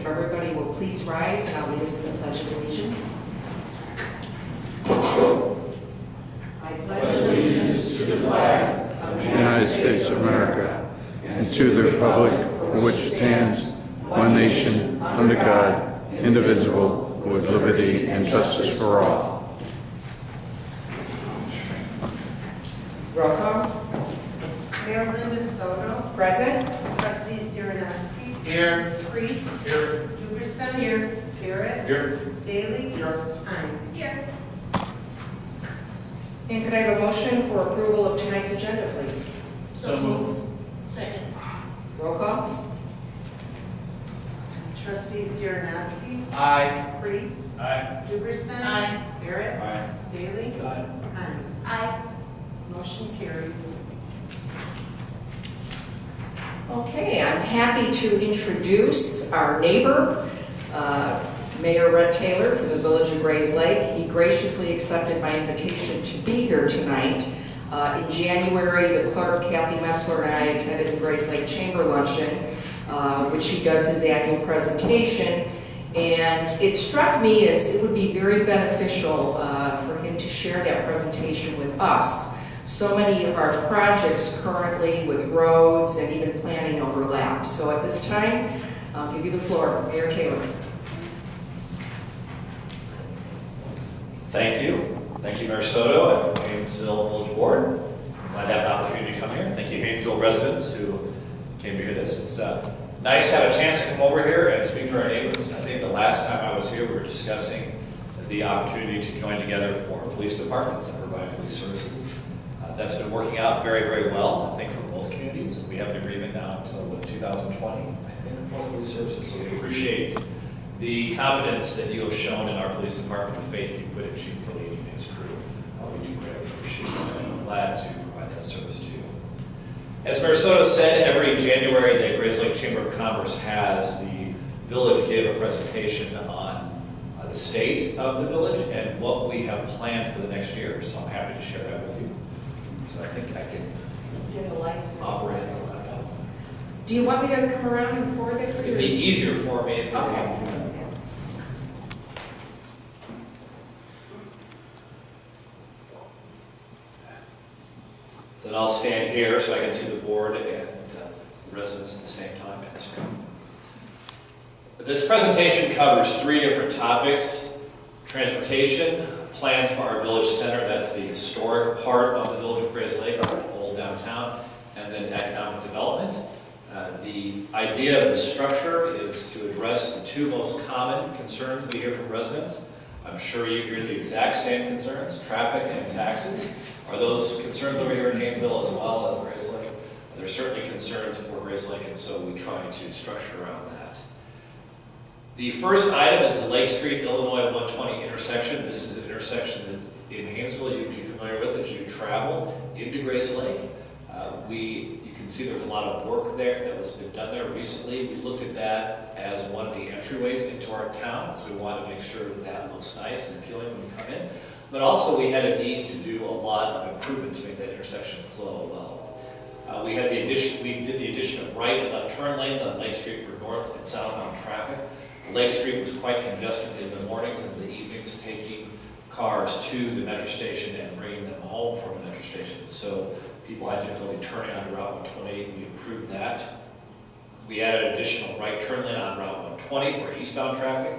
If everybody will please rise, and I'll lead us in the Pledge of Allegiance. I pledge allegiance to the flag of the United States of America and to the republic for which it stands, one nation, under God, indivisible, with liberty and justice for all. Roll call. Mayor Linda Soto. Present. Trustees Derenoski. Here. Priest. Here. Duberstein. Here. Barrett. Here. Daly. Here. Hine. Here. And could I have a motion for approval of tonight's agenda, please? So moved. Second. Roll call. Trustees Derenoski. Aye. Priest. Aye. Duberstein. Aye. Barrett. Aye. Daly. Aye. Hine. Aye. Motion carried. Okay, I'm happy to introduce our neighbor, Mayor Red Taylor from the Village of Grays Lake. He graciously accepted my invitation to be here tonight. In January, the clerk, Kathy Messler, and I attended the Grays Lake Chamber Luncheon, which he does his annual presentation. And it struck me as it would be very beneficial for him to share that presentation with us. So many of our projects currently with roads and even planning overlap. So at this time, I'll give you the floor, Mayor Taylor. Thank you. Thank you, Mayor Soto and Hainesville Village Board. Glad to have an opportunity to come here. Thank you, Hainesville residents who came to hear this. It's nice to have a chance to come over here and speak to our neighbors. I think the last time I was here, we were discussing the opportunity to join together for police departments and provide police services. That's been working out very, very well, I think, for both communities. We have an agreement now until 2020, I think, for police services. So we appreciate the confidence that you have shown in our police department, the faith you put in Chief Perlini and his crew. We do greatly appreciate it, and I'm glad to provide that service to you. As Mayor Soto said, every January the Grays Lake Chamber of Commerce has the village give a presentation on the state of the village and what we have planned for the next year. So I'm happy to share that with you. So I think I can Get the lights. operate the laptop. Do you want me to come around and forward it for you? It'd be easier for me if you Okay. could. So then I'll stand here so I can see the board and the residents at the same time at the screen. This presentation covers three different topics: transportation, plans for our village center, that's the historic part of the Village of Grays Lake, our old downtown, and then economic development. The idea of the structure is to address the two most common concerns we hear from residents. I'm sure you hear the exact same concerns: traffic and taxes. Are those concerns over here in Hainesville as well as Grays Lake? There's certainly concerns for Grays Lake, and so we try to structure around that. The first item is the Lake Street, Illinois 120 intersection. This is an intersection that in Hainesville you'd be familiar with as you travel into Grays Lake. You can see there's a lot of work there that was been done there recently. We looked at that as one of the entryways into our town, so we wanted to make sure that that looks nice and appealing when we come in. But also we had a need to do a lot of improvement to make that intersection flow well. We did the addition of right and left turn lanes on Lake Street for north and southbound traffic. Lake Street was quite congested in the mornings and the evenings, taking cars to the metro station and bringing them home from the metro station. So people had difficulty turning on Route 128. We improved that. We added additional right turn lane on Route 120 for eastbound traffic,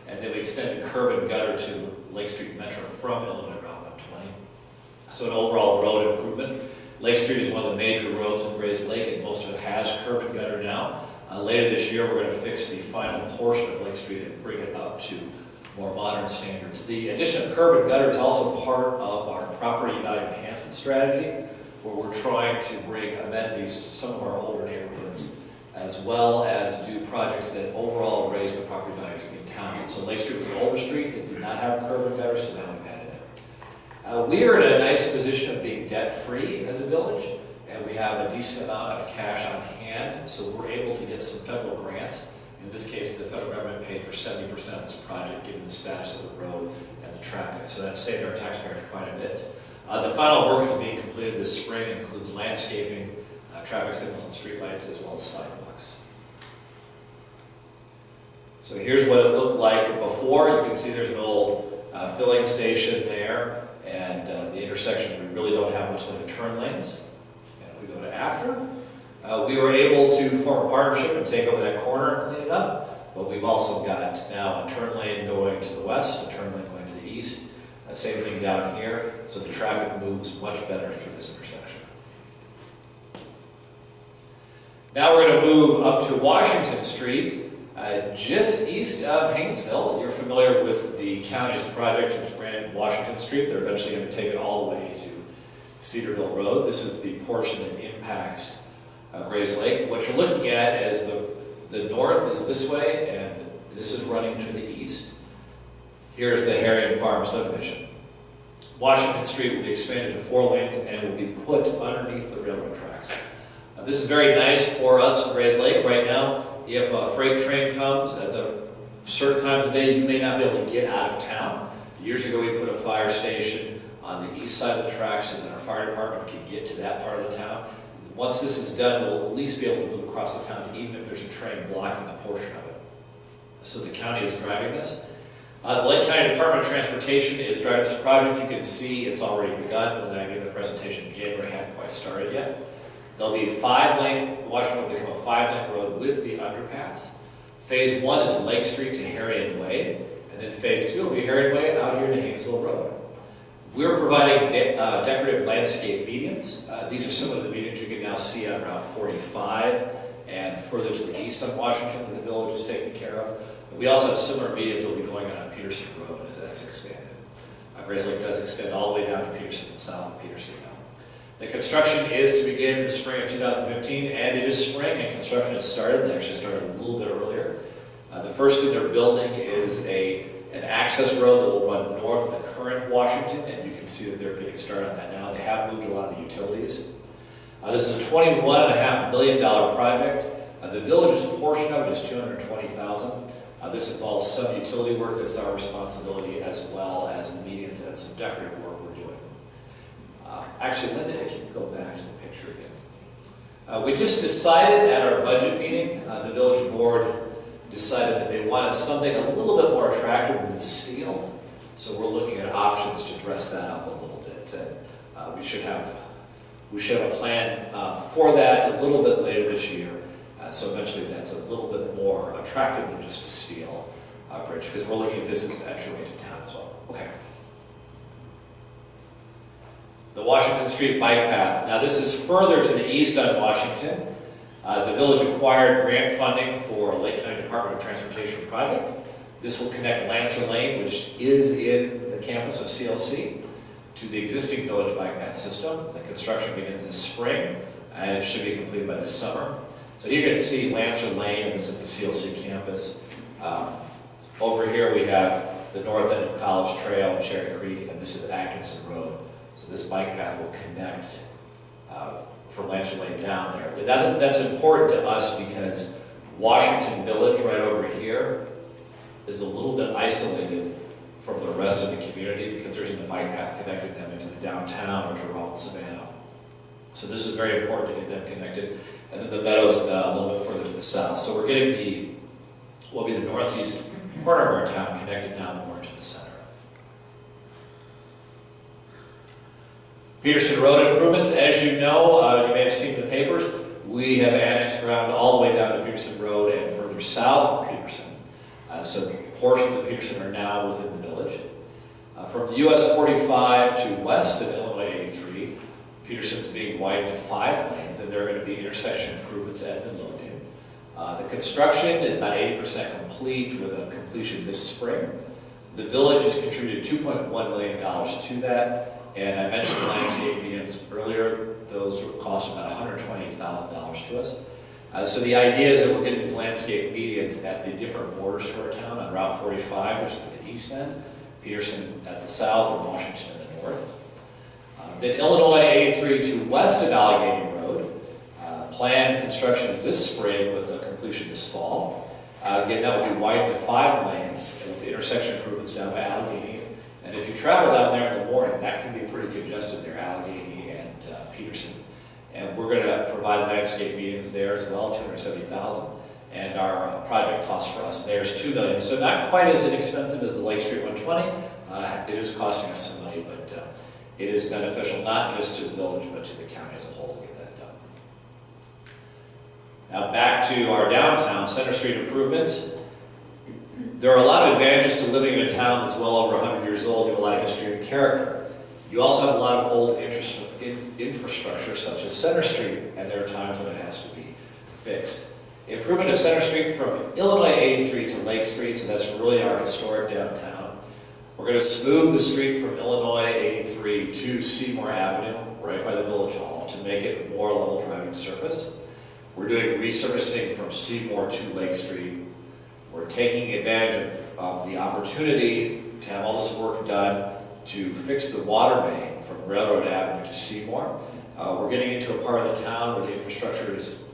and then we extended curb and gutter to Lake Street Metro from Illinois Route 120. So an overall road improvement. Lake Street is one of the major roads in Grays Lake, and most of it has curb and gutter now. Later this year, we're going to fix the final portion of Lake Street and bring it up to more modern standards. The addition of curb and gutter is also part of our property value enhancement strategy, where we're trying to bring amenities to some of our older neighborhoods, as well as do projects that overall raise the property values in town. So Lake Street was an older street that did not have curb and gutter, so now we've added it. We are in a nice position of being debt-free as a village, and we have a decent amount of cash on hand, so we're able to get some federal grants. In this case, the federal government paid for 70% of this project, given the status of the road and the traffic. So that saved our taxpayers quite a bit. The final work is being completed this spring. It includes landscaping, traffic signals and streetlights, as well as sidewalks. So here's what it looked like before. You can see there's an old filling station there, and the intersection, we really don't have much like turn lanes. And if we go to after, we were able to form a partnership and take over that corner and clean it up, but we've also got now a turn lane going to the west, a turn lane going to the east, same thing down here, so the traffic moves much better through this intersection. Now we're going to move up to Washington Street, just east of Hainesville. You're familiar with the county's project which ran Washington Street. They're eventually going to take it all the way to Cedarville Road. This is the portion that impacts Grays Lake. What you're looking at is the north is this way, and this is running to the east. Here's the Harriet Farm subdivision. Washington Street will be expanded to 4 lanes and will be put underneath the railroad tracks. This is very nice for us in Grays Lake right now. If a freight train comes at the certain times of day, you may not be able to get out of town. Years ago, we put a fire station on the east side of the tracks so that our fire department can get to that part of the town. Once this is done, we'll at least be able to move across the town, even if there's a train blocking a portion of it. So the county is driving this. The Lake County Department of Transportation is driving this project. You can see it's already begun. When I gave the presentation in January, it hadn't quite started yet. There'll be 5-lane, Washington will become a 5-lane road with the underpass. Phase 1 is Lake Street to Harriet Way, and then Phase 2 will be Harriet Way out here to Hainesville Road. We're providing decorative landscape medians. These are some of the medians you can now see on Route 45 and further to the east on Washington that the village is taking care of. We also have similar medians that will be going on Peterson Road as that's expanded. Grays Lake does extend all the way down to Peterson and south of Peterson now. The construction is to begin in the spring of 2015, and it is spring, and construction has started. They actually started a little bit earlier. The first thing they're building is an access road that will run north of the current Washington, and you can see that they're getting started on that now. They have moved a lot of the utilities. This is a $21.5 million project. The village's portion of it is $220,000. This involves some utility work that's our responsibility, as well as the medians and some decorative work we're doing. Actually, Linda, if you could go back to the picture again. We just decided at our budget meeting, the village board decided that they wanted something a little bit more attractive than the steel. So we're looking at options to dress that up a little bit. And we should have a plan for that a little bit later this year. So eventually that's a little bit more attractive than just a steel bridge, because we're looking at this as the entryway to town as well. Okay. The Washington Street Bike Path. Now this is further to the east on Washington. The village acquired grant funding for Lake County Department of Transportation project. This will connect Lancer Lane, which is in the campus of CLC, to the existing village bike path system. The construction begins this spring, and it should be completed by this summer. So you can see Lancer Lane, and this is the CLC campus. Over here we have the north end of College Trail and Cherry Creek, and this is Atkinson Road. So this bike path will connect from Lancer Lane down there. That's important to us because Washington Village right over here is a little bit isolated from the rest of the community because there isn't a bike path connecting them into the downtown or to Raleigh, Savannah. So this is very important to get them connected. And then the meadows a little bit further to the south. So we're getting will be the northeast corner of our town connected now more to the center. Peterson Road improvements, as you know, you may have seen the papers, we have annexed ground all the way down to Peterson Road and further south of Peterson. So portions of Peterson are now within the village. From US 45 to west of Illinois 83, Peterson's being widened to 5 lanes, and there are going to be intersection improvements at Midlothian. The construction is about 80% complete, with a completion this spring. The village has contributed $2.1 million to that, and I mentioned the landscape medians earlier. Those will cost about $128,000 to us. So the idea is that we're getting these landscape medians at the different borders to our town on Route 45, which is at the east end, Peterson at the south, and Washington in the north. Then Illinois 83 to west of Allegheny Road. Planned construction is this spring with a completion this fall. Again, that will be widened to 5 lanes with intersection improvements down by Allegheny. And if you travel down there in the morning, that can be pretty congested there, Allegheny and Peterson. And we're going to provide landscape medians there as well, $270,000. and our project cost for us there is $2 million. So not quite as inexpensive as the Lake Street 120. It is costing us some money, but it is beneficial not just to the village, but to the county as a whole to get that done. Now back to our downtown Center Street improvements. There are a lot of advantages to living in a town that's well over 100 years old. You have a lot of history and character. You also have a lot of old infrastructure, such as Center Street, and there are times when it has to be fixed. Improvement of Center Street from Illinois 83 to Lake Street, so that's really our historic downtown. We're going to smooth the street from Illinois 83 to Seymour Avenue, right by the Village Hall, to make it more level driving surface. We're doing resurfacing from Seymour to Lake Street. We're taking advantage of the opportunity to have all this work done to fix the water main from Railroad Avenue to Seymour. We're getting into a part of the town where the infrastructure is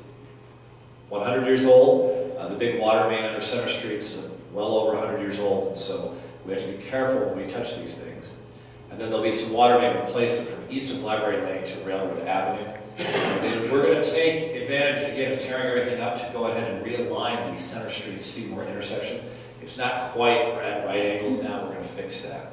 100 years old. The big water main under Center Street's well over 100 years old, and so we have to be careful when we touch these things. And then there'll be some water main replacement from east of Library Lane to Railroad Avenue. And then we're going to take advantage, again, of tearing everything up to go ahead and realign the Center Street Seymour intersection. It's not quite at right angles now. We're going to fix that.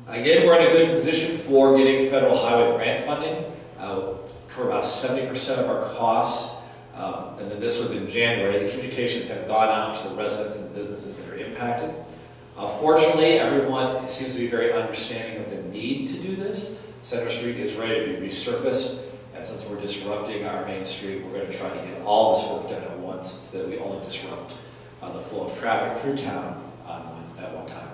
Again, we're in a good position for getting federal highway grant funding. Cover about 70% of our costs. And then this was in January. The communications have gone out to the residents and businesses that are impacted. Fortunately, everyone seems to be very understanding of the need to do this. Center Street is ready to be resurfaced, and since we're disrupting our main street, we're going to try to get all this work done at once so that we only disrupt the flow of traffic through town at one time.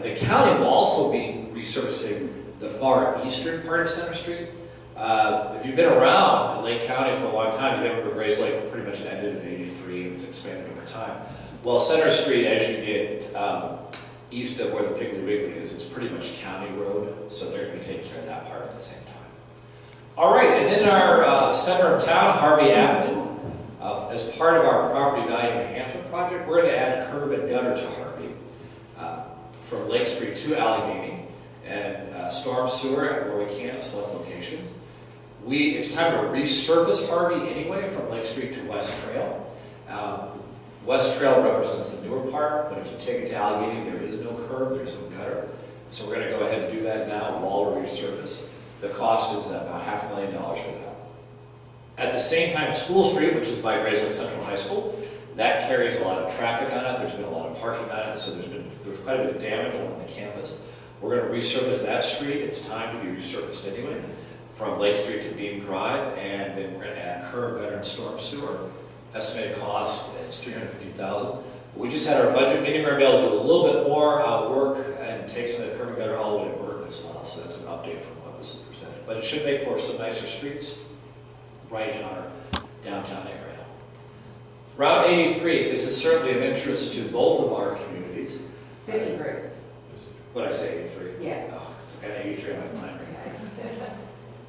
The county will also be resurfacing the far eastern part of Center Street. If you've been around Lake County for a long time, you remember Grace Lake pretty much ended in '83 and it's expanded over time. Well, Center Street, as you get east of where the Piggly Wiggly is pretty much county road, so they're going to take care of that part at the same time. All right, and then our center of town, Harvey Avenue. As part of our property value enhancement project, we're going to add curb and gutter to Harvey from Lake Street to Allegheny, and storm sewer where we can at select locations. It's time to resurface Harvey anyway from Lake Street to West Trail. West Trail represents the newer part, but if you take it to Allegheny, there is no curb, there's no gutter. So we're going to go ahead and do that now while we resurface. The cost is about $500,000 for that. At the same time, School Street, which is by Grace Lake Central High School, that carries a lot of traffic on it. There's been a lot of parking on it, so there's quite a bit of damage along the campus. We're going to resurface that street. It's time to be resurfaced anyway, from Lake Street to Beam Drive, and then we're going to add curb, gutter, and storm sewer. Estimated cost is $350,000. We just had our budget meeting. We're going to be able to do a little bit more work and take some of the curb and gutter all the way to Burton as well. So that's an update from what this is presented. But it should make for some nicer streets right in our downtown area. Route 83. This is certainly of interest to both of our communities. 53. What did I say, 83? Yeah. Oh, it's got 83 on my mind right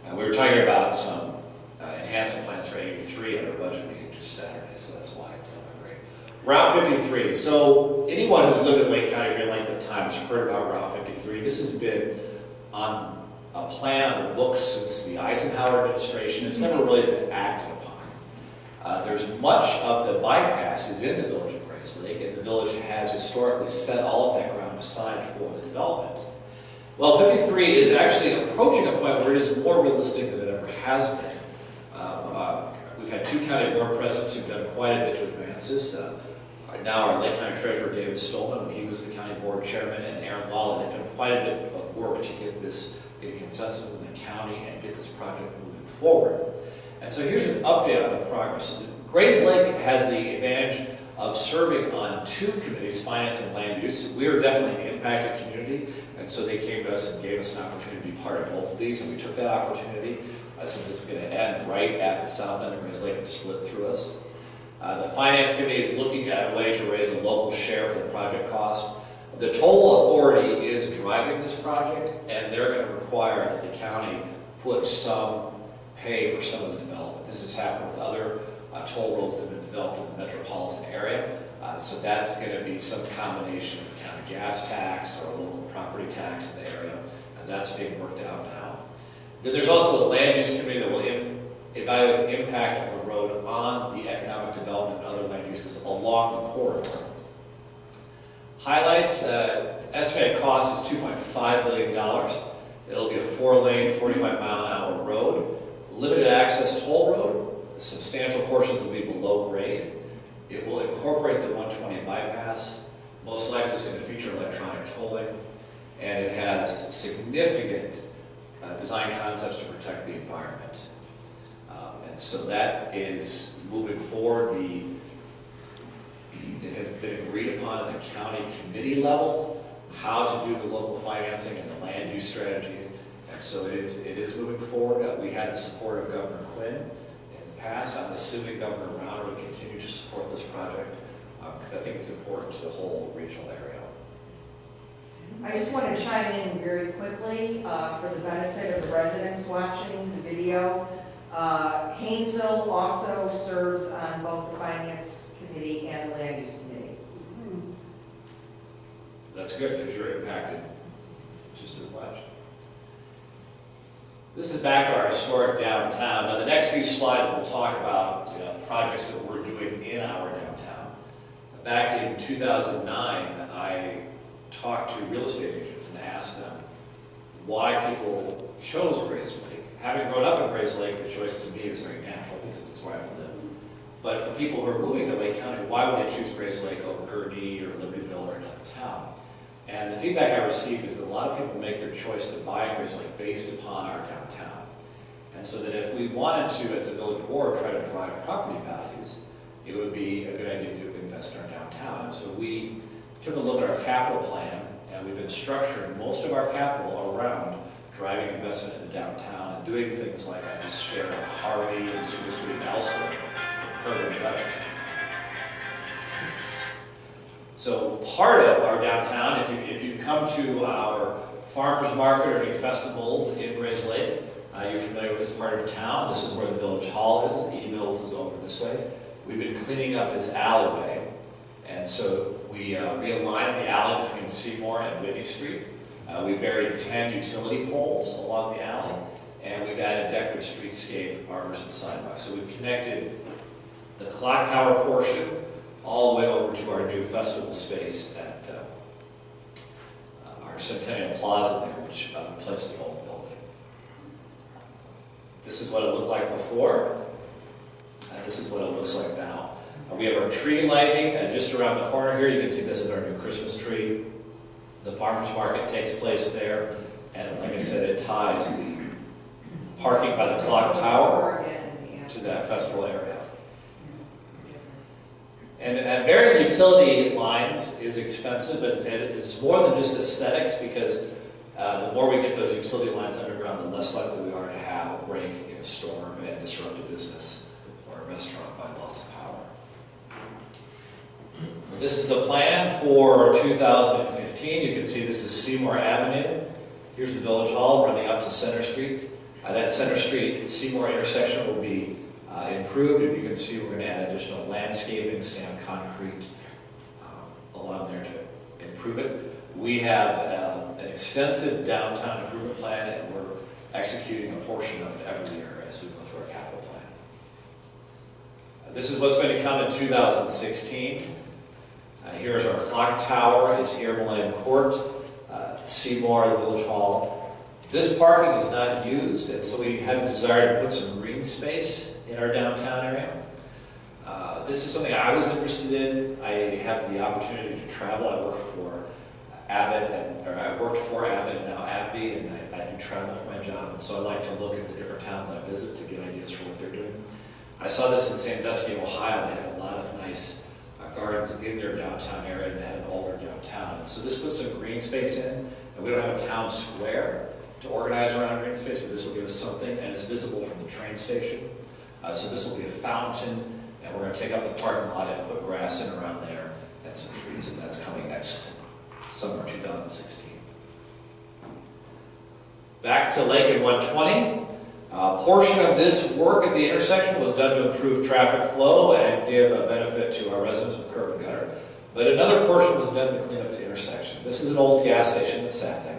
now. We were talking about some enhancement plans for 83 at our budget meeting just Saturday, so that's why it's so great. Route 53. So anyone who's lived in Lake County for any length of time has heard about Route 53. This has been on a plan on the books since the Eisenhower administration. It's never really been acted upon. There's much of the bypass is in the village of Grace Lake, and the village has historically set all of that ground aside for the development. Well, 53 is actually approaching a point where it is more realistic than it ever has been. We've had two county board presidents who've done quite a bit to advance this. Right now, our Lake County Treasurer, David Stolman, when he was the county board chairman, and Aaron Lawley, they've done quite a bit of work to get a consensus in the county and get this project moving forward. And so here's an update on the progress. Grace Lake has the advantage of serving on two committees, finance and land use. We are definitely an impacted community, and so they came to us and gave us an opportunity to be part of both of these, and we took that opportunity since it's going to end right at the south end of Grace Lake and split through us. The finance committee is looking at a way to raise a local share for the project cost. The toll authority is driving this project, and they're going to require that the county put some pay for some of the development. This has happened with other toll roads that have been developed in the metropolitan area. So that's going to be some combination of county gas tax or local property tax in the area, and that's being worked out now. Then there's also a land use committee that will evaluate the impact of the road on the economic development and other land use uses along the corridor. Highlights, estimated cost is $2.5 billion. It'll be a 4-lane, 45-mile-an-hour road, limited access toll road. Substantial portions will be below grade. It will incorporate the 120 bypass. Most likely it's going to feature electronic tolling, and it has significant design concepts to protect the environment. And so that is moving forward. It has been agreed upon at the county committee levels how to do the local financing and the land use strategies, and so it is moving forward. We had the support of Governor Quinn in the past. I'm assuming Governor Brown will continue to support this project because I think it's important to the whole regional area. I just want to chime in very quickly for the benefit of the residents watching the video. Hainesville also serves on both the Finance Committee and the Land Use Committee. That's good because you're impacted just as much. This is back to our historic downtown. Now the next few slides we'll talk about projects that we're doing in our downtown. Back in 2009, I talked to real estate agents and asked them why people chose Grays Lake. Having grown up in Grays Lake, the choice to me is very natural because it's where I live. But for people who are moving to Lake County, why would they choose Grays Lake over Gurnee or Libertyville or downtown? And the feedback I received is that a lot of people make their choice to buy Grays Lake based upon our downtown. And so that if we wanted to, as a village board, try to drive property values, it would be a good idea to invest in our downtown. And so we took a look at our capital plan, and we've been structuring most of our capital around driving investment in the downtown and doing things like I just shared on Harvey and Super Street and elsewhere with curb and gutter. So part of our downtown, if you come to our farmers market or any festivals in Grays Lake, you're familiar with this part of town. This is where the village hall is. E-Mills is over this way. We've been cleaning up this alleyway, and so we realigned the alley between Seymour and Whitney Street. We buried 10 utility poles along the alley, and we've added decorative streetscape, arbors, and sidewalks. So we've connected the clock tower portion all the way over to our new festival space at our Centennial Plaza there, which replaced the old building. This is what it looked like before, and this is what it looks like now. We have our tree lighting just around the corner here. You can see this is our new Christmas tree. The farmers market takes place there, and like I said, it ties the parking by the clock tower to that festival area. And burying utility lines is expensive, but it's more than just aesthetics because the more we get those utility lines underground, the less likely we are to have a break in a storm and disrupt a business or a restaurant by loss of power. This is the plan for 2015. You can see this is Seymour Avenue. Here's the Village Hall running up to Center Street. That Center Street Seymour intersection will be improved, and you can see we're going to add additional landscaping, stamped concrete along there to improve it. We have an extensive downtown improvement plan, and we're executing a portion of it every year as we go through our capital plan. This is what's going to come in 2016. Here's our clock tower. It's here, Millennium Court, Seymour, the Village Hall. This parking is not used, and so we had a desire to put some green space in our downtown area. This is something I was interested in. I have the opportunity to travel. I work for Abbott, I worked for Abbott and now AbbVie, and I do travel for my job, and so I like to look at the different towns I visit to get ideas for what they're doing. I saw this in Sandusky, Ohio. They had a lot of nice gardens in their downtown area that had an older downtown. And so this puts some green space in, and we don't have a town square to organize around green space, but this will give us something, and it's visible from the train station. So this will be a fountain, and we're going to take up the parking lot and put grass in around there and some trees, and that's coming next summer 2016. Back to Lake and 120. A portion of this work at the intersection was done to improve traffic flow and give a benefit to our residents with curb and gutter. But another portion was done to clean up the intersection. This is an old gas station that sat there.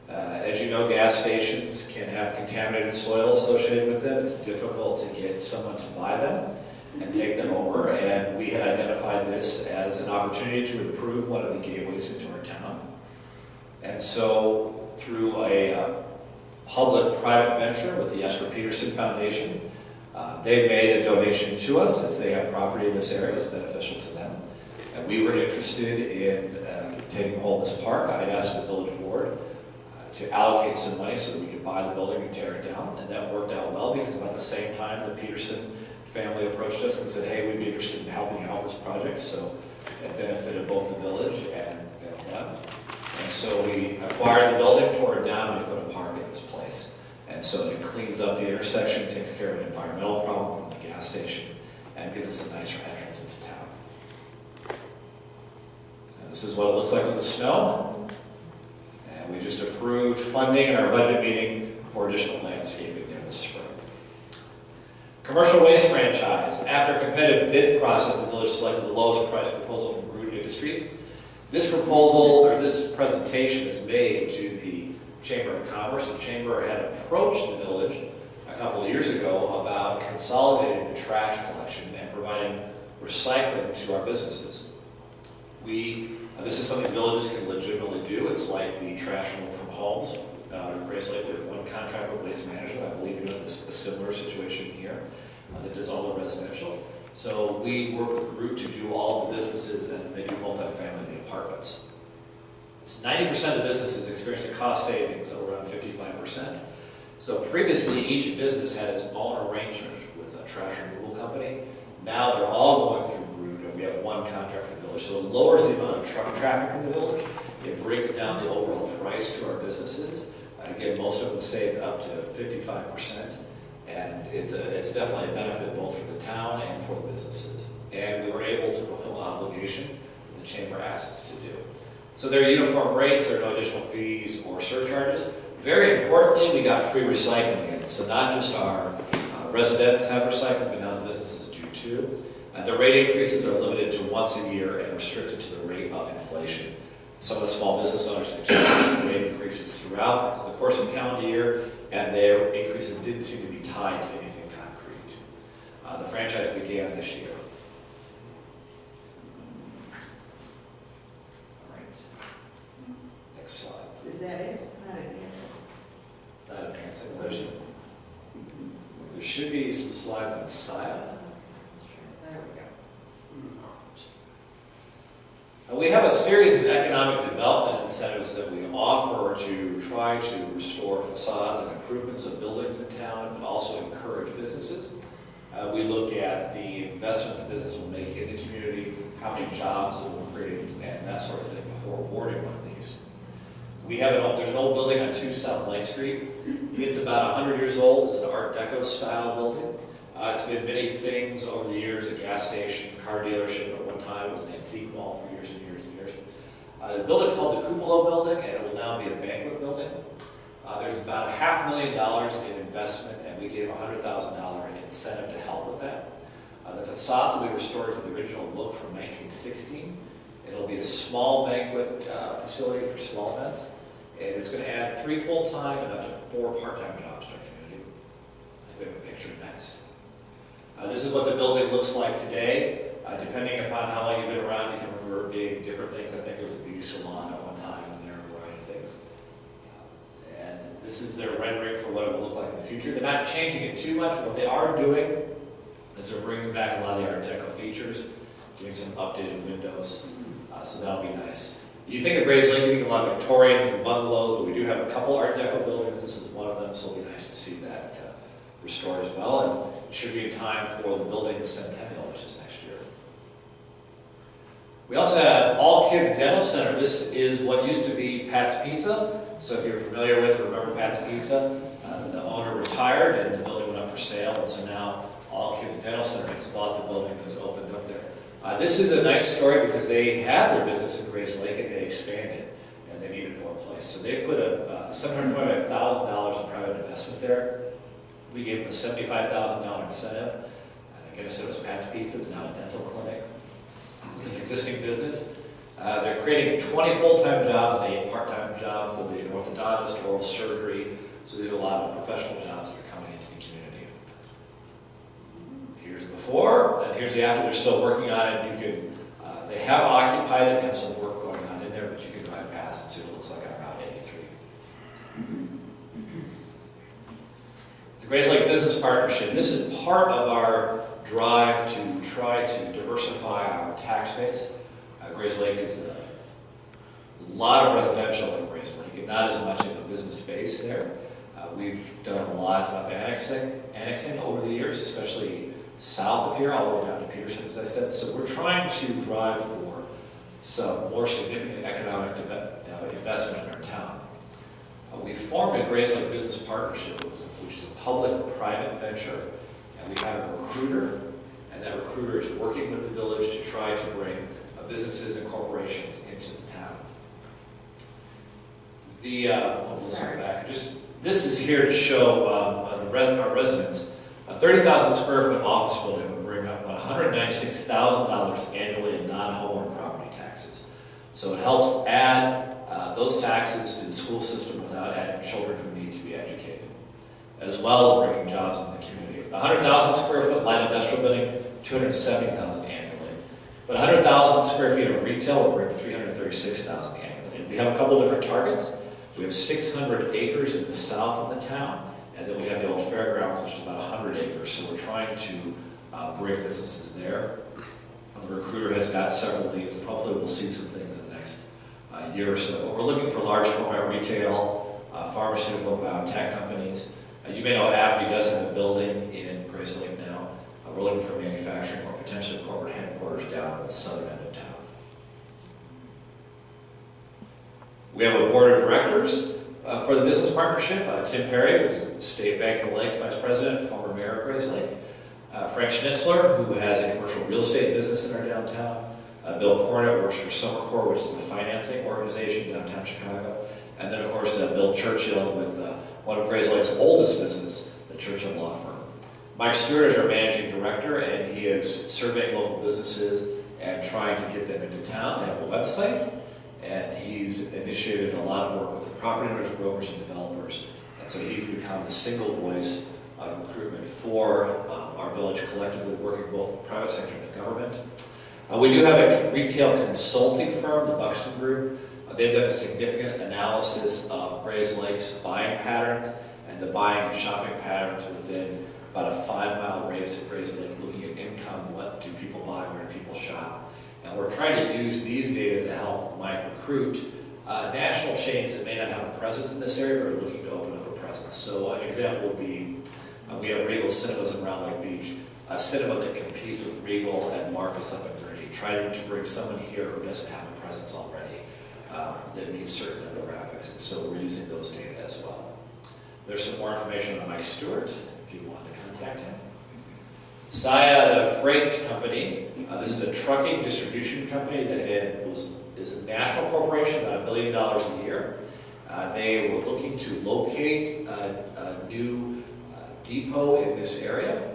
As you know, gas stations can have contaminated soil associated with them. It's difficult to get someone to buy them. and take them over. And we had identified this as an opportunity to improve one of the gateways into our town. And so through a public-private venture with the Esper Peterson Foundation, they made a donation to us as they have property in this area. It was beneficial to them. And we were interested in taking hold of this park. I had asked the village board to allocate some money so that we could buy the building and tear it down. And that worked out well because about the same time the Peterson family approached us and said, hey, we'd be interested in helping you out with this project. So it benefited both the village and them. And so we acquired the building, tore it down, and we put a park in its place. And so it cleans up the intersection, takes care of an environmental problem from the gas station, and gives us a nicer entrance into town. And this is what it looks like with the snow. And we just approved funding in our budget meeting for additional landscaping there this spring. Commercial waste franchise. After a competitive bid process, the village selected the lowest price proposal from Groot Industries. This proposal, or this presentation, is made to the Chamber of Commerce. The Chamber had approached the village a couple of years ago about consolidating the trash collection and providing recycling to our businesses. This is something villages can legitimately do. It's like the trash removal from homes. In Grace Lake, we have one contract with Waste Management. I believe you have a similar situation here that does all the residential. So we work with Groot to do all the businesses, and they do multifamily, the apartments. 90% of the businesses experienced a cost savings of around 55%. So previously, each business had its own arrangement with a trash removal company. Now they're all going through Groot, and we have one contract for the village. So it lowers the amount of truck traffic in the village. It brings down the overall price to our businesses. Again, most of them save up to 55%. And it's definitely a benefit both for the town and for the businesses. And we were able to fulfill an obligation that the Chamber asked us to do. So there are uniform rates, there are no additional fees or surcharges. Very importantly, we got free recycling in. So not just our residents have recycling, but now the businesses do too. The rate increases are limited to once a year and restricted to the rate of inflation. Some of the small business owners experienced rate increases throughout the course of the calendar year, and their increases didn't seem to be tied to anything concrete. The franchise began this year. All right. Next slide. Is that it? It's not advancing. It's not advancing. There should be some slides on SIA. There we go. We have a series of economic development incentives that we offer to try to restore facades and improvements of buildings in town, but also encourage businesses. We look at the investment the business will make in the community, how many jobs it will create, and that sort of thing before awarding one of these. There's an old building on 2 South Lake Street. It's about 100 years old. It's an Art Deco style building. It's been many things over the years, a gas station, a car dealership at one time. It was an antique mall for years and years and years. The building called the Cupola Building, and it will now be a banquet building. There's about $500,000 in investment, and we gave a $100,000 incentive to help with that. The facade will be restored to the original look from 1916. It'll be a small banquet facility for small events, and it's going to add 3 full-time and up to 4 part-time jobs to our community. We have a picture next. This is what the building looks like today. Depending upon how long you've been around, you can remember it being different things. I think there was a beauty salon at one time, and there are a variety of things. And this is their rendering for what it will look like in the future. They're not changing it too much, but what they are doing is they're bringing back a lot of the Art Deco features, doing some updated windows, so that'll be nice. You think of Grays Lake, you think of a lot of Victorians and bungalows, but we do have a couple Art Deco buildings. This is one of them, so it'll be nice to see that restored as well. And it should be in time for the building's centennial, which is next year. We also have All Kids Dental Center. This is what used to be Pat's Pizza. So if you're familiar with, remember Pat's Pizza, the owner retired and the building went up for sale, and so now All Kids Dental Center has bought the building and has opened up there. This is a nice story because they had their business in Grays Lake and they expanded and they needed more place. So they put a $725,000 in private investment there. We gave them a $75,000 incentive. And again, I said it was Pat's Pizza. It's now a dental clinic. It's an existing business. They're creating 20 full-time jobs and 8 part-time jobs. There'll be an orthodontist, oral surgery. So these are a lot of professional jobs that are coming into the community. Here's the before, and here's the after. They're still working on it. You can, they have occupied it, have some work going on in there, but you can drive past and see what it looks like on Route 83. The Grays Lake Business Partnership, this is part of our drive to try to diversify our tax base. Grays Lake is a lot of residential in Grays Lake and not as much of a business base there. We've done a lot of annexing over the years, especially south of here, all the way down to Peterson, as I said. So we're trying to drive for some more significant economic investment in our town. We formed a Grays Lake Business Partnership, which is a public-private venture, and we have a recruiter, and that recruiter is working with the village to try to bring businesses and corporations into the town. This is here to show our residents. A 30,000 square foot office building would bring up about $196,000 annually in non-homeowner property taxes. So it helps add those taxes to the school system without adding children who need to be educated, as well as bringing jobs into the community. The 100,000 square foot light industrial building, $270,000 annually. But 100,000 square feet of retail will bring $336,000 annually. And we have a couple different targets. We have 600 acres in the south of the town, and then we have the old fairgrounds, which is about 100 acres. So we're trying to bring businesses there. The recruiter has got several leads, and hopefully we'll see some things in the next year or so. But we're looking for large format retail, pharmaceutical, biotech companies. You may know AbbVie does have a building in Grays Lake now. We're looking for manufacturing or potentially corporate headquarters down in the southern end of town. We have a board of directors for the business partnership. Tim Perry, who's State Bank of the Lakes Vice President, former mayor of Grays Lake. Frank Schnitzler, who has a commercial real estate business in our downtown. Bill Cornett works for Summercore, which is a financing organization downtown Chicago. And then, of course, Bill Churchill with one of Grays Lake's oldest business, the Churchill Law Firm. Mike Stewart is our managing director, and he is surveying local businesses and trying to get them into town. They have a website, and he's initiated a lot of work with the property owners, brokers, and developers. And so he's become the single voice of recruitment for our village collectively, working both the private sector and the government. We do have a retail consulting firm, the Buxton Group. They've done a significant analysis of Grays Lake's buying patterns and the buying and shopping patterns within about a 5-mile radius of Grays Lake, looking at income, what do people buy, where do people shop. And we're trying to use these data to help Mike recruit national chains that may not have a presence in this area but are looking to open up a presence. So an example would be, we have Regal Cinemas in Round Lake Beach, a cinema that competes with Regal and Marcus up in Gurney, trying to bring someone here who doesn't have a presence already that meets certain demographics. And so we're using those data as well. There's some more information on Mike Stewart if you want to contact him. Saya, the freight company, this is a trucking distribution company that is a national corporation, about $1 billion a year. They were looking to locate a new depot in this area,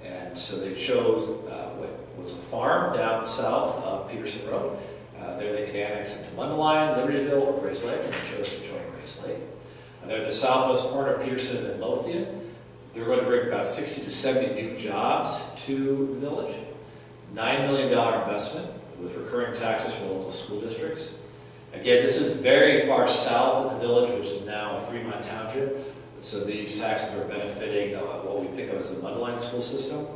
and so they chose what was a farm down south of Peterson Road. There they could annex into Mundelein, Libertyville, or Grays Lake, and they chose to join Grays Lake. They're at the southwest corner of Peterson and Lothian. They're going to bring about 60 to 70 new jobs to the village. $9 million investment with recurring taxes for local school districts. Again, this is very far south of the village, which is now Fremont Township. So these taxes are benefiting what we think of as the Mundelein school system.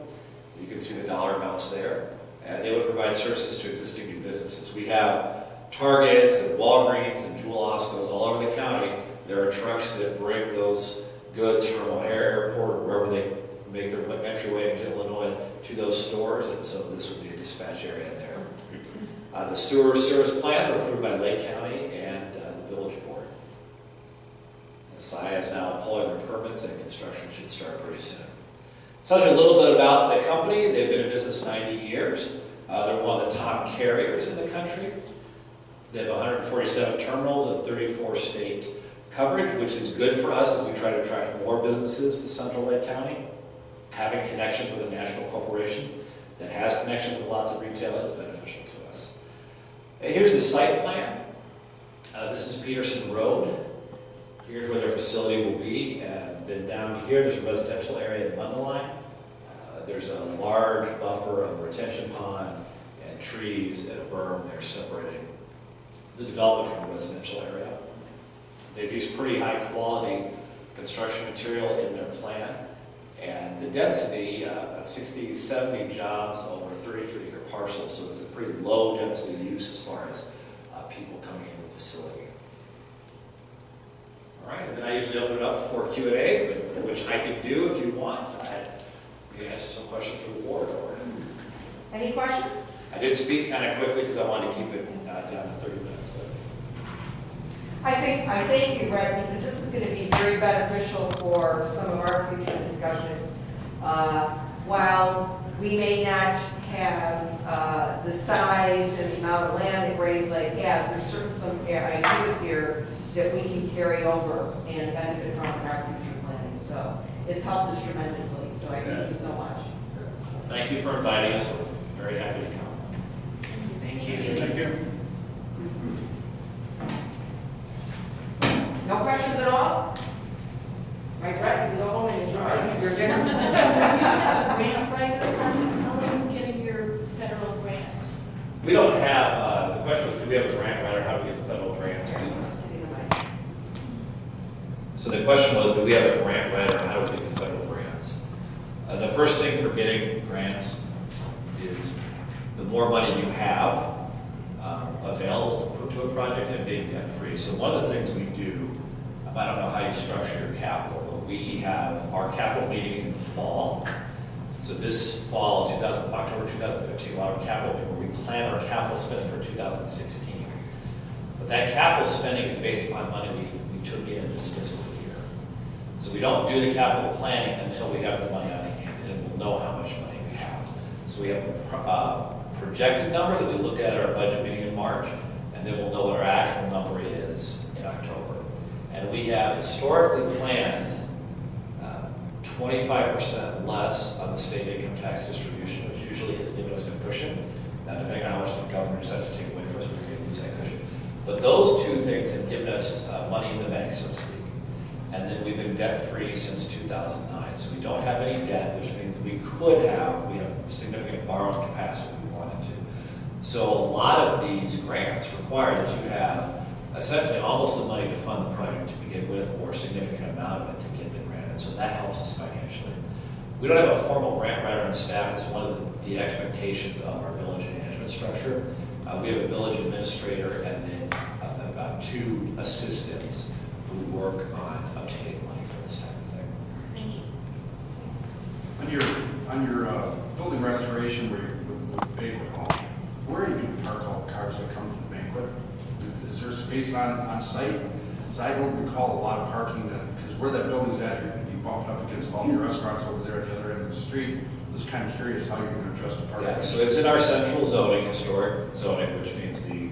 You can see the dollar amounts there. And they would provide services to existing new businesses. We have Targets and Walgreens and Jewel Oscos all over the county. There are trucks that bring those goods from O'Hare Airport or wherever they make their entryway into Illinois to those stores, and so this would be a dispatch area there. The sewer service plans are approved by Lake County and the Village Board. And SIA is now pulling their permits, and construction should start pretty soon. Tell you a little bit about the company. They've been in business 90 years. They're one of the top carriers in the country. They have 147 terminals and 34 state coverage, which is good for us as we try to attract more businesses to Central Lake County. Having connections with a national corporation that has connections with lots of retail is beneficial to us. Here's the site plan. This is Peterson Road. Here's where their facility will be. And then down here, there's a residential area in Mundelein. There's a large buffer of retention pond and trees and a berm there separating the development from the residential area. They've used pretty high quality construction material in their plan, and the density, about 60, 70 jobs over 33-acre parcel, so it's a pretty low density use as far as people coming into the facility. All right, and then I usually open it up for Q&A, which I can do if you want. I can answer some questions from the board. Or Any questions? I did speak kind of quickly because I wanted to keep it down to 30 minutes. But I think you're right, because this is going to be very beneficial for some of our future discussions. While we may not have the size and the amount of land that Gray's Lake has, there's certainly some ideas here that we can carry over and benefit from in our future planning. So it's helped us tremendously, so I thank you so much. thank you for inviting us. We're very happy to come. Thank you. Thank you. No questions at all? Right, Brett, you can go home and enjoy your dinner. Grant writer, how are you getting your federal grants? We don't have, the question was, do we have a grant writer? How do we get the federal grants? So the question was, do we have a grant writer? How do we get the federal grants? The first thing for getting grants is the more money you have available to put to a project and being debt free. So one of the things we do, I don't know how you structure your capital, but we have our capital meeting in the fall. So this fall, October 2015, we'll have a capital meeting where we plan our capital spending for 2016. But that capital spending is based upon money we took in this fiscal year. So we don't do the capital planning until we have the money on hand, and we'll know how much money we have. So we have a projected number that we looked at our budget meeting in March, and then we'll know what our actual number is in October. And we have historically planned 25% less on the state income tax distribution, which usually has given us a cushion. Now, depending on how much the governor decides to take away from us, we may lose that cushion. But those two things have given us money in the bank, so to speak. And then we've been debt-free since 2009. So we don't have any debt, which means we have significant borrowing capacity if we wanted to. So a lot of these grants require that you have essentially almost the money to fund the project to begin with, or a significant amount of it to get the grant. And so that helps us financially. We don't have a formal grant writer on staff. It's one of the expectations of our village management structure. We have a village administrator and then about 2 assistants who work on obtaining money for this type of thing. Thank you. On your building restoration where you're with banquet hall, where are you going to park all the cars that come to the banquet? Is there space on site? Because I don't recall a lot of parking, because where that building's at, you're going to be bumped up against all your restaurants over there at the other end of the street. Just kind of curious how you're going to address the parking. Yeah, so it's in our central zoning, historic zoning, which means the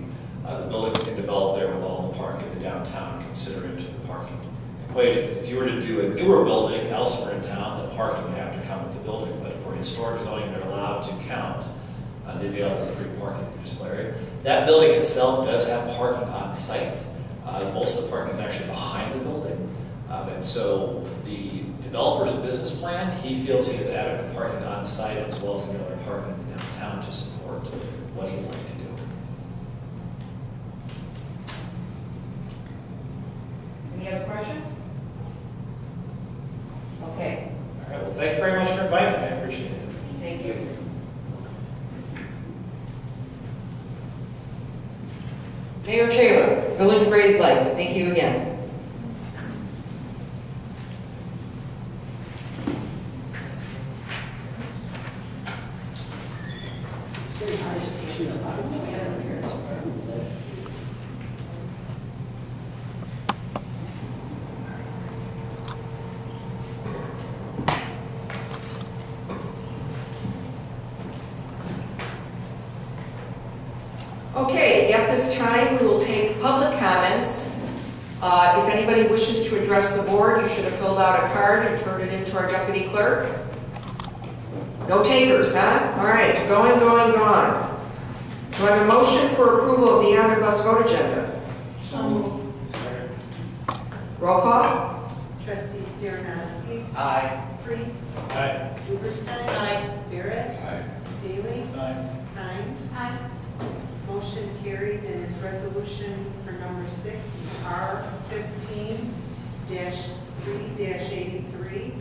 buildings can develop there with all the parking in the downtown, consider into the parking equations. If you were to do a newer building elsewhere in town, the parking would have to come with the building, but for historic zoning, they're allowed to count the available free parking in the municipal area. That building itself does have parking on site. Most of the parking is actually behind the building. And so the developer's business plan, he feels he has adequate parking on site as well as the other parking in the downtown to support what he'd like to do. Any other questions? Okay, All right, well, thank you very much for inviting me. I appreciate it. thank you. Mayor Taylor, Village Grays Lake, thank you again. Okay, at this time, we will take public comments. If anybody wishes to address the board, you should have filled out a card and turned it in to our deputy clerk. No takers, huh? All right, going. Do I have a motion for approval of the omnibus vote agenda? So moved. Roll call? Trustees Sternowski, Aye. Priest, All right. Rubenstein. Aye. Barrett. Aye. Daly. Aye. Klein. Aye. Motion carried, and its resolution for number 6 is R15-3-83.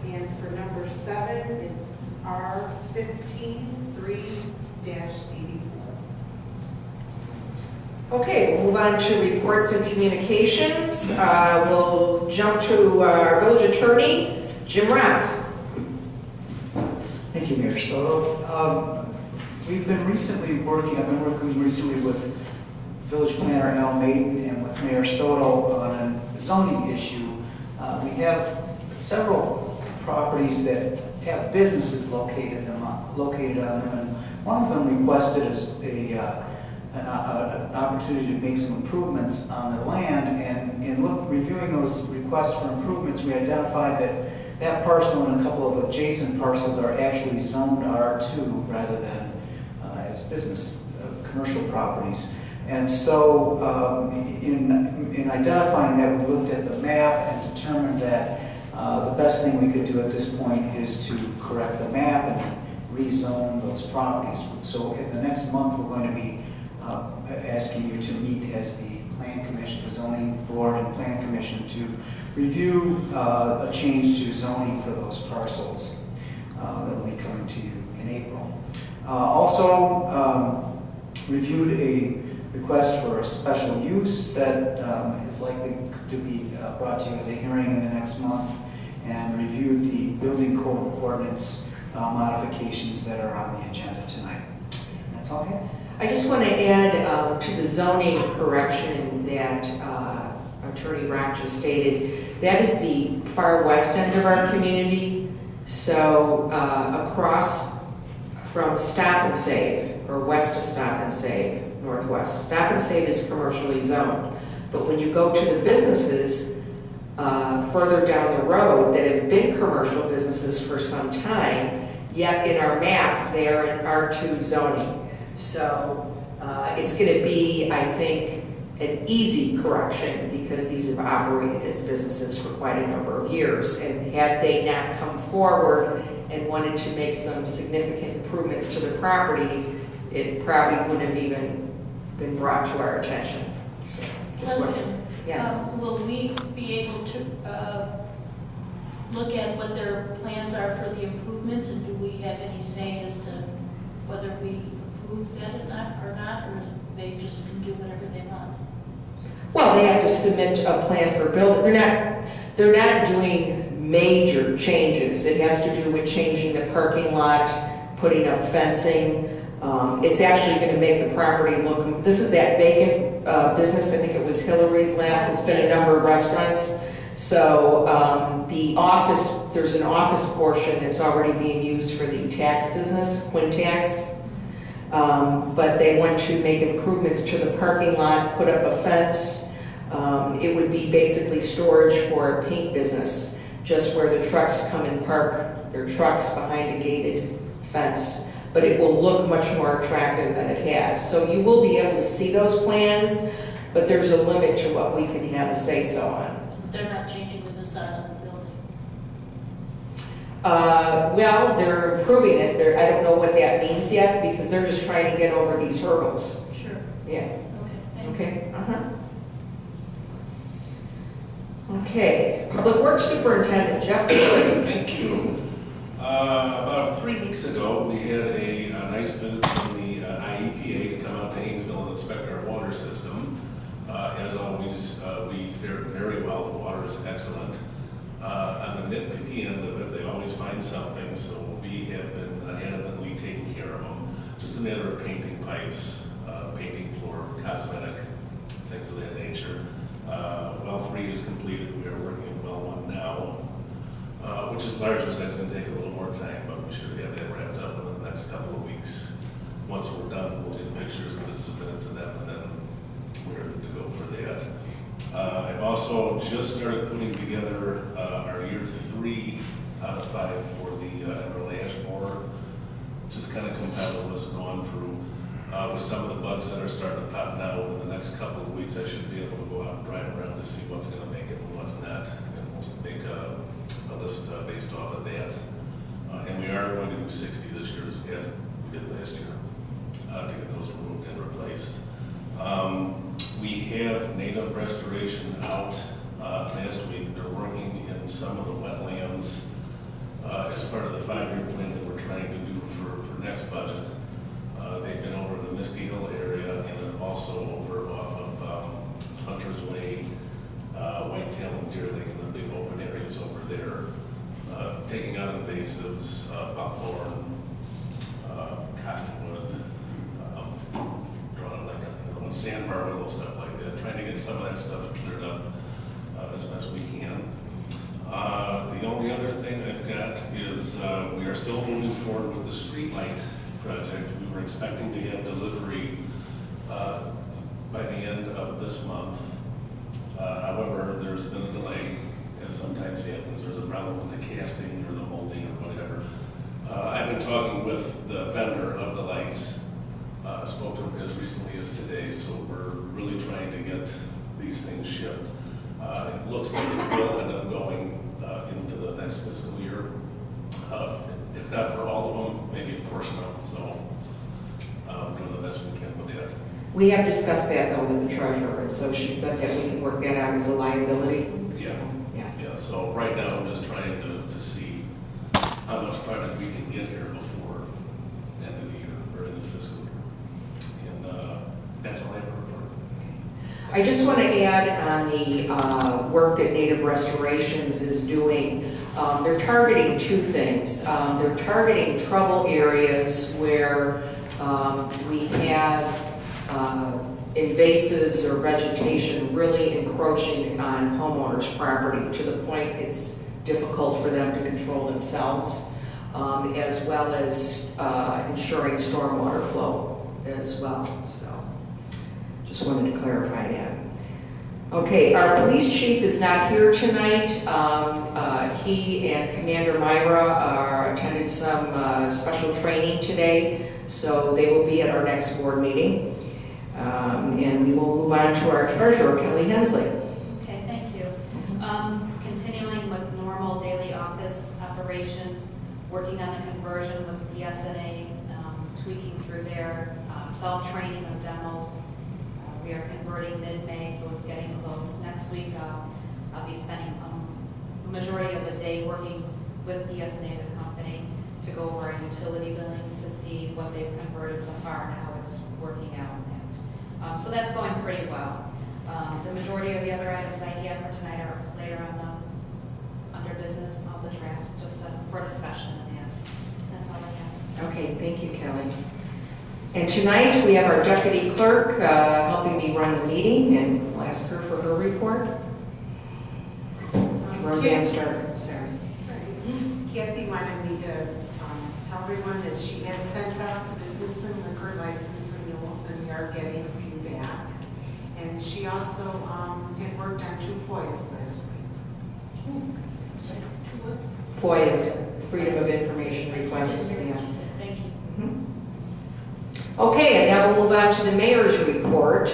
And for number 7, it's R15-3-84. Okay, we'll move on to reports and communications. We'll jump to our village attorney, Jim Rapp. Thank you, Mayor Soto. I've been working recently with Village Planner Al Maiden and with Mayor Soto on a zoning issue. We have several properties that have businesses located on them, and one of them requested an opportunity to make some improvements on their land, and in reviewing those requests for improvements, we identified that parcel and a couple of adjacent parcels are actually zoned R2 rather than as business, commercial properties. And so in identifying that, we looked at the map and determined that the best thing we could do at this point is to correct the map and rezone those properties. So in the next month, we're going to be asking you to meet as the Plan Commission, the Zoning Board and Plan Commission to review a change to zoning for those parcels that will be coming to you in April. Also reviewed a request for a special use that is likely to be brought to you as a hearing in the next month, and reviewed the building code ordinance modifications that are on the agenda tonight. And that's all I have. I just want to add to the zoning correction that Attorney Rapp just stated. That is the far west end of our community. So across from Stop and Save, or west of Stop and Save, northwest. Stop and Save is commercially zoned. But when you go to the businesses further down the road that have been commercial businesses for some time, yet in our map they are in R2 zoning. So it's going to be, I think, an easy correction because these have operated as businesses for quite a number of years. And had they not come forward and wanted to make some significant improvements to the property, it probably wouldn't have even been brought to our attention. So, just what, yeah. Will we be able to look at what their plans are for the improvements, and do we have any say as to whether we approve that or not, or they just can do whatever they want? Well, they have to submit a plan for building. They're not doing major changes. It has to do with changing the parking lot, putting up fencing. It's actually going to make the property look. This is that vacant business. I think it was Hillary's last. It's been a number of restaurants. So the office, there's an office portion that's already being used for the tax business, Quintax. But they want to make improvements to the parking lot, put up a fence. It would be basically storage for a paint business, just where the trucks come and park their trucks behind a gated fence. But it will look much more attractive than it has. So you will be able to see those plans, but there's a limit to what we can have a say-so on. They're not changing the facade of the building. Well, they're improving it. I don't know what that means yet, because they're just trying to get over these hurdles. Sure. Yeah. Okay. Thank you. Okay. Okay. Public Works Superintendent Jeff Taylor. Thank you. About 3 weeks ago, we had a nice visit from the IEPA to come out to Hainesville and inspect our water system. As always, we fared very well. The water is excellent. On the nitpicky end of it, they always find something, so we have been adamantly taking care of them. Just a matter of painting pipes, painting floor, cosmetic, things of that nature. Well 3 is completed. We are working in well 1 now, which is larger, so that's going to take a little more time, but we should have that wrapped up within the next couple of weeks. Once we're done, we'll get pictures, get it submitted to them, and then we're good to go for that. I've also just started putting together our year 3 out of 5 for the Emerald Ash Borer. Just kind of compatible with going through with some of the bugs that are starting to pop now. Within the next couple of weeks, I should be able to go out and drive around to see what's going to make it and what's not, and we'll make a list based off of that. And we are going to do 60 this year, as we did last year, to get those removed and replaced. We have native restoration out last week. They're working in some of the wetlands as part of the 5-year plan that we're trying to do for next budget. They've been over in the Misty Hill area and then also over off of Hunter's Way, Whitetail and Deer Lake, and the big open areas over there. Taking out invasives, buckthorn, cottonwood, drawing like the one sandbar, little stuff like that, trying to get some of that stuff cleared up as best we can. The only other thing I've got is we are still moving forward with the streetlight project. We were expecting to have delivery by the end of this month. However, there's been a delay, as sometimes happens. There's a problem with the casting or the molding or whatever. I've been talking with the vendor of the lights. Spoke to him as recently as today, so we're really trying to get these things shipped. It looks like it will end up going into the next fiscal year. If not for all of them, maybe a portion of them. So we're doing the best we can with that. We have discussed that though with the treasurer, and so she said that we can work that out as a liability. Yeah, so right now I'm just trying to see how much product we can get here before the end of the year, or in the fiscal year. And that's all I have to report. I just want to add on the work that Native Restorations is doing. They're targeting two things. They're targeting trouble areas where we have invasives or vegetation really encroaching on homeowners' property to the point it's difficult for them to control themselves, as well as ensuring stormwater flow as well. So just wanted to clarify that. Okay, our police chief is not here tonight. He and Commander Myra attended some special training today, so they will be at our next board meeting. And we will move on to our treasurer, Kelly Hensley. Okay, thank you. Continuing with normal daily office operations, working on the conversion with BSNA, tweaking through their self-training of demos. We are converting mid-May, so it's getting close. Next week, I'll be spending a majority of the day working with BSNA, the company, to go over our utility billing to see what they've converted so far and how it's working out. So that's going pretty well. The majority of the other items I have for tonight are later on the under business, all the drafts, just for discussion, and that's all I have. Okay, thank you, Kelly. And tonight we have our deputy clerk helping me run the meeting, and we'll ask her for her report. Roseanne Stark, sorry. Sorry. Kathy wanted me to tell everyone that she has sent out the business and liquor license renewals, and we are getting a few back. And she also had worked on 2 FOIAs last week. Sorry, what? FOIA's, Freedom of Information Requests. Thank Yeah. you. Okay, and now we'll move on to the mayor's report.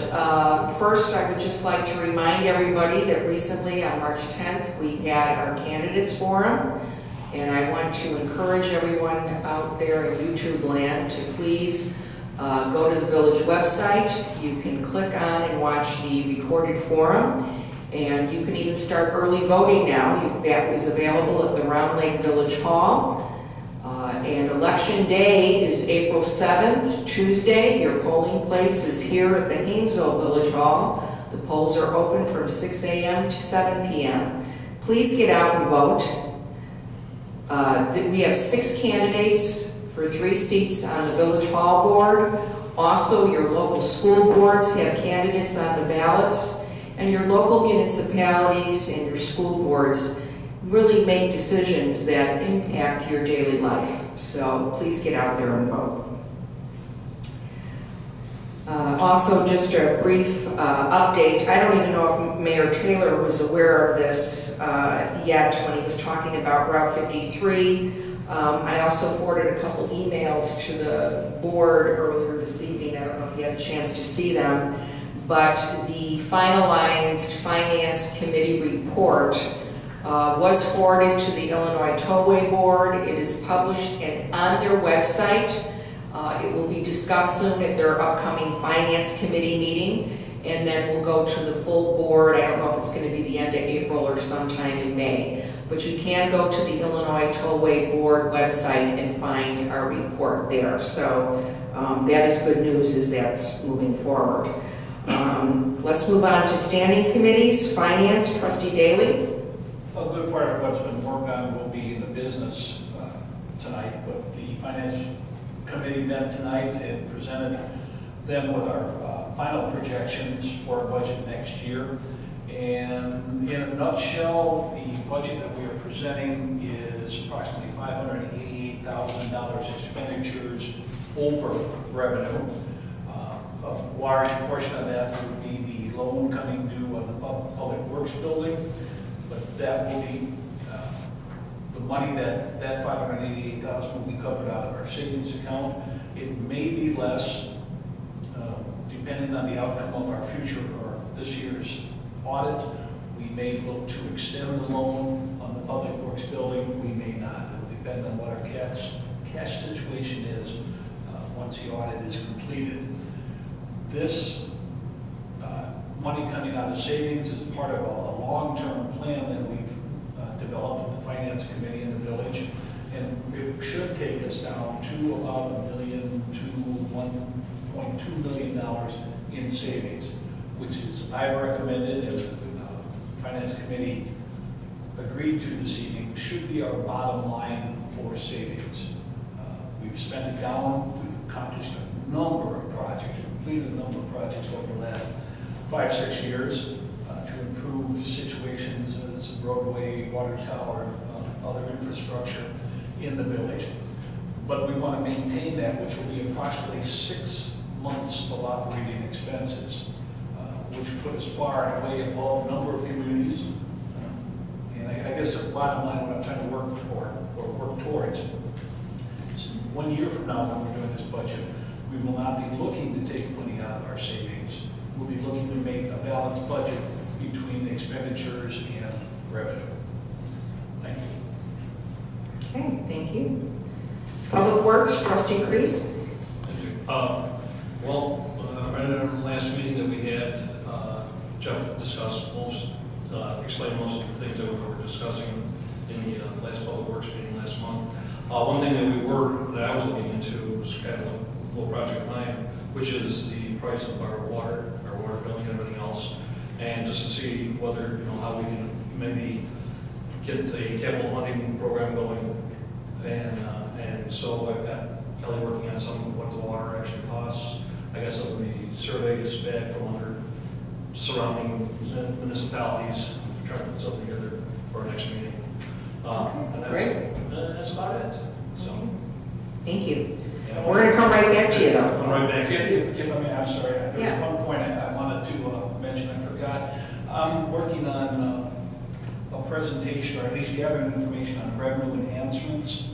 First, I would just like to remind everybody that recently, on March 10th, we had our candidates forum. And I want to encourage everyone out there in YouTube land to please go to the village website. You can click on and watch the recorded forum. And you can even start early voting now. That is available at the Round Lake Village Hall. And election day is April 7th, Tuesday. Your polling place is here at the Hainesville Village Hall. The polls are open from 6 a.m. to 7 p.m. Please get out and vote. We have 6 candidates for 3 seats on the Village Hall Board. Also, your local school boards have candidates on the ballots, and your local municipalities and your school boards really make decisions that impact your daily life. So please get out there and vote. Also, just a brief update. I don't even know if Mayor Taylor was aware of this yet when he was talking about Route 53. I also forwarded a couple emails to the board earlier this evening. I don't know if you had a chance to see them, but the finalized Finance Committee report was forwarded to the Illinois Tollway Board. It is published and on their website. It will be discussed soon at their upcoming Finance Committee meeting, and then we'll go to the full board. I don't know if it's going to be the end of April or sometime in May. But you can go to the Illinois Tollway Board website and find our report there. So that is good news, as that's moving forward. Let's move on to standing committees. Finance, Trustee Daly. A good part of what's been worked on will be in the business tonight, but the Finance Committee met tonight and presented them with our final projections for our budget next year. And in a nutshell, the budget that we are presenting is approximately $588,000 expenditures over revenue. A large portion of that would be the loan coming due on the Public Works building, but that will be, the money that $588,000 will be covered out of our savings account. It may be less, depending on the outcome of our future or this year's audit. We may look to extend the loan on the Public Works building. We may not. It will depend on what our cash situation is once the audit is completed. This money coming out of savings is part of a long-term plan that we've developed with the Finance Committee in the village, and it should take us down to about $1 million to $1.2 million in savings, which is, I've recommended, and the Finance Committee agreed to this evening, should be our bottom line for savings. We've spent it down, we've accomplished a number of projects, completed a number of projects over the last 5-6 years to improve situations as roadway, water tower, other infrastructure in the village. But we want to maintain that, which will be approximately 6 months of operating expenses, which put us far and away above a number of communities. And I guess the bottom line, what I'm trying to work for, or work towards, is 1 year from now when we're doing this budget, we will not be looking to take money out of our savings. We'll be looking to make a balanced budget between expenditures and revenue. Thank you. Okay, thank you. Public Works, Trustee Crease. Thank you. Right in our last meeting that we had, Jeff discussed explained most of the things that we were discussing in the last Public Works meeting last month. One thing that I was looking into was kind of a little project of mine, which is the price of our water billing and everything else, and just to see whether, how we can maybe get a capital funding program going. And so I've got Kelly working on some of what the water actually costs. I guess it'll be surveys back from other surrounding municipalities to try to put something together for our next meeting. And that's about it. So, Thank you. We're going to come right back to you, though. come right back here. If I may, I'm sorry, there Yeah. was one point I wanted to mention, I forgot. I'm working on a presentation, or at least gathering information on revenue enhancements,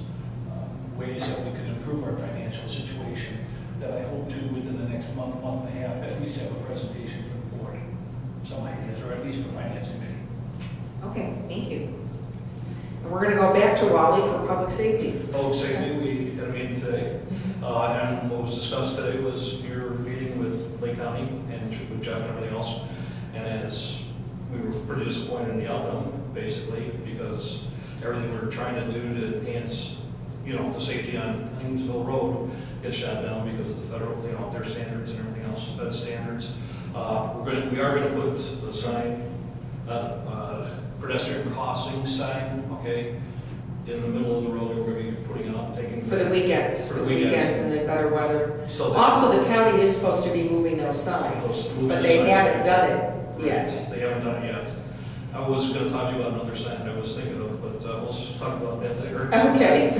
ways that we could improve our financial situation, that I hope to, within the next month and a half, at least have a presentation for the board, some ideas, or at least for Finance Committee. Okay, thank you. And we're going to go back to Wally for Public Safety. Public safety, we had a meeting today, and what was discussed today was your meeting with Lake County and with Jeff and everything else. And as we were pretty disappointed in the outcome, basically, because everything we were trying to do to enhance, the safety on Hainesville Road gets shot down because of the federal, their standards and everything else, Fed standards. We are gonna put the sign, pedestrian crossing sign, okay, in the middle of the road. We're gonna be putting it up, taking. For the weekends. For the weekends. And the better weather. So that- Also, the county is supposed to be moving those signs, but they haven't done it yet. They haven't done it yet. I was gonna talk to you about another sign I was thinking of, but we'll talk about that later. Okay.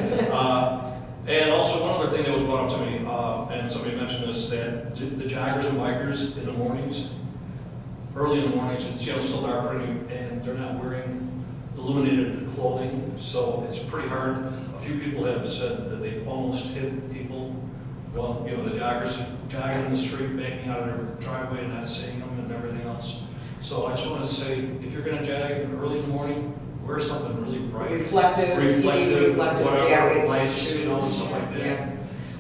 And also, one other thing that was brought up to me, and somebody mentioned this, that the joggers and bikers in the mornings, early in the mornings, it's still dark, and they're not wearing illuminated clothing, so it's pretty hard. A few people have said that they've almost hit people. Well, the joggers jogging in the street, backing out of their driveway and not seeing them and everything else. So I just want to say, if you're going to jag early in the morning, wear something really bright. Reflective, you need reflective whatever, jackets, lights, you know, shoes. stuff like that. Yeah.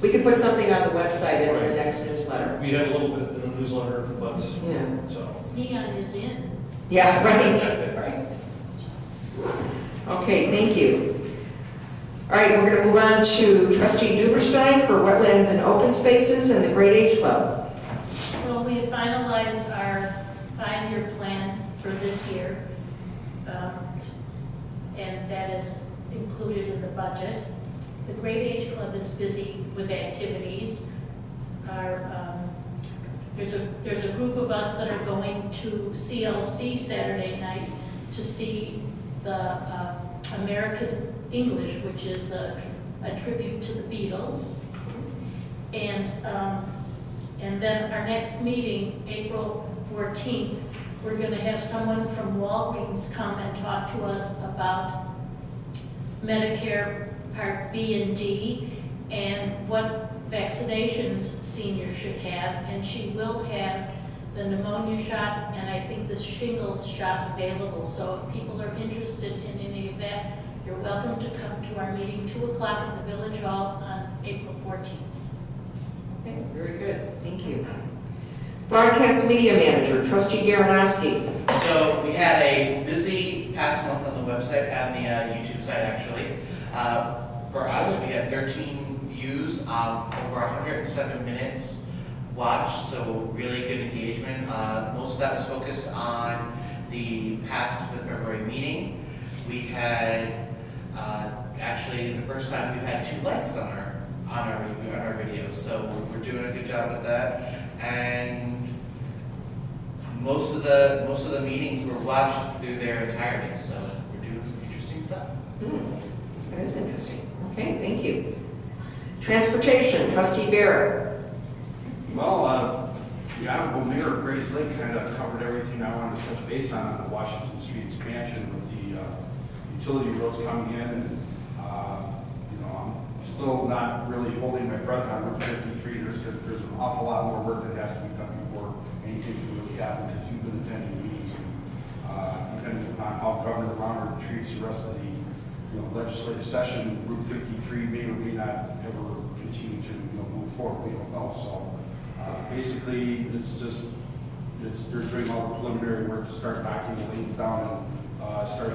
We could put something on the website and in the Right. next newsletter. We had a little bit in the newsletter, but, Yeah. so. Neon is in. Yeah, right, right. Okay, thank you. All right, we're going to move on to trustee Duberstein for wetlands and open spaces and the Great Age Club. Well, we have finalized our 5-year plan for this year, and that is included in the budget. The Great Age Club is busy with activities. There's a group of us that are going to CLC Saturday night to see the American English, which is a tribute to the Beatles. And then our next meeting, April 14th, we're going to have someone from Walgreens come and talk to us about Medicare Part B and D and what vaccinations seniors should have. And she will have the pneumonia shot and I think the shingles shot available. So if people are interested in any of that, you're welcome to come to our meeting, 2 o'clock at the Village Hall on April 14th. Okay, very good, thank you. Broadcast Media Manager, trustee Garanowski. So we had a busy past month on the website and the YouTube site actually. For us, we had 13 views, over 107 minutes watched, so really good engagement. Most of that was focused on the past the February meeting. We had actually the first time we've had 2 likes on our videos, so we're doing a good job with that. And most of the meetings were watched through their entirety, so we're doing some interesting stuff. That is interesting. Okay, thank you. Transportation, trustee Barrett. Well, the Honorable Mayor of Grays Lake kind of covered everything I wanted to touch base on the Washington Street expansion with the utility roads coming in. And, I'm still not really holding my breath on Route 53. There's an awful lot more work that has to be done before anything can really happen, because you've been attending meetings and depending upon how Governor Brown treats the rest of the legislative session, Route 53 may or may not ever continue to move forward. We don't know. So basically, they're doing all the preliminary work to start knocking the lanes down and start